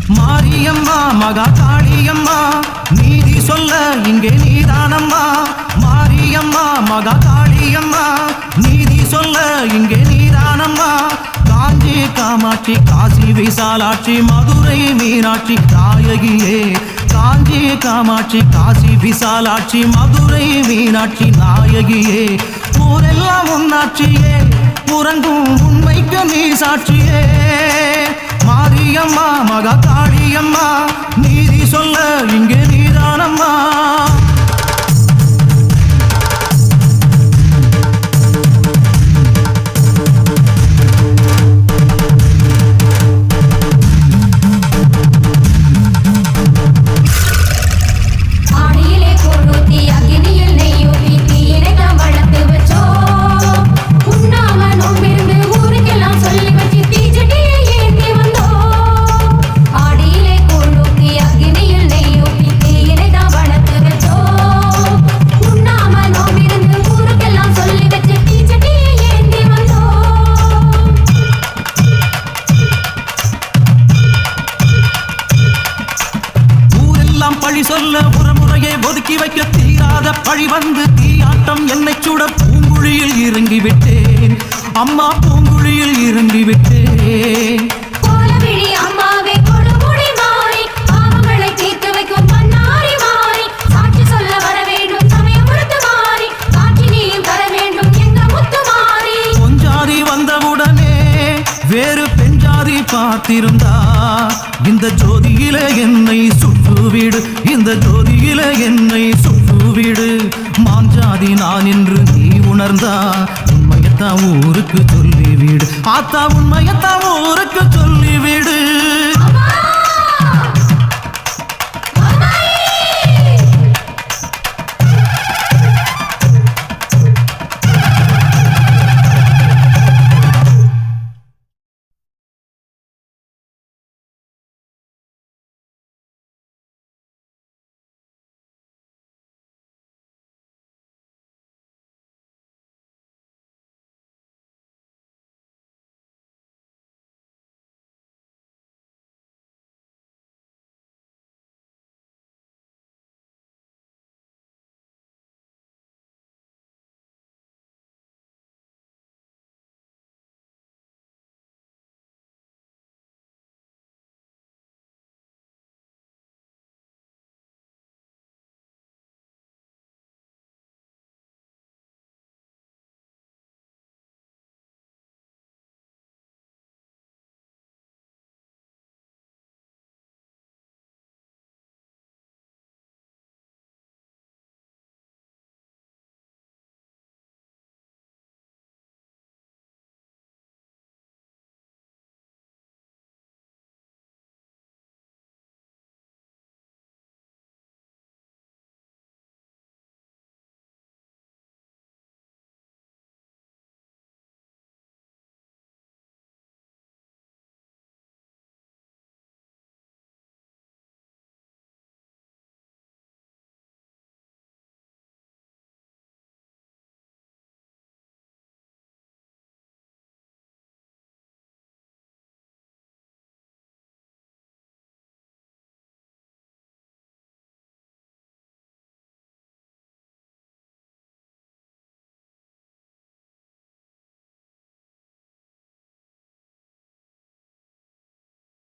மாரியம்மா மகா காளியம்மா நீதி சொல்ல இங்கே நீதானம்மா. மாரியம்மா மகா காளியம்மா நீதி சொல்ல இங்கே நீதானம்மா. காஞ்சி காமாட்சி காசி விசாலாட்சி மதுரை மீனாட்சி நாயகியே. காஞ்சி காமாட்சி காசி விசாலாட்சி மதுரை மீனாட்சி நாயகியே. ஊரெல்லாம் உன்னாட்சியே உறங்கும் உண்மைக்கு நீ சாட்சியே. மாரியம்மா மகா காளியம்மா நீதி சொல்ல இங்கே நீதானம்மா. பழி சொல்ல புறமுறையை ஒதுக்கி வைக்க தீராத பழி வந்து தீயாட்டம் என்னை சுட பூங்குழியில் இறங்கி விட்டேன் அம்மா. பூங்குழியில் இறங்கி விட்டேன். பொஞ்சாதி வந்தவுடனே வேறு பெஞ்சாதி பார்த்திருந்தா இந்த ஜோதியில என்னை சுற்றுவிடு. இந்த ஜோதியில என்னை சுற்றுவிடு. மாஞ்சாதி நான் என்று நீ உணர்ந்தா உண்மையத்தான் ஊருக்கு சொல்லிவிடு. ஆத்தா உண்மையத்தான் ஊருக்கு சொல்லிவிடு.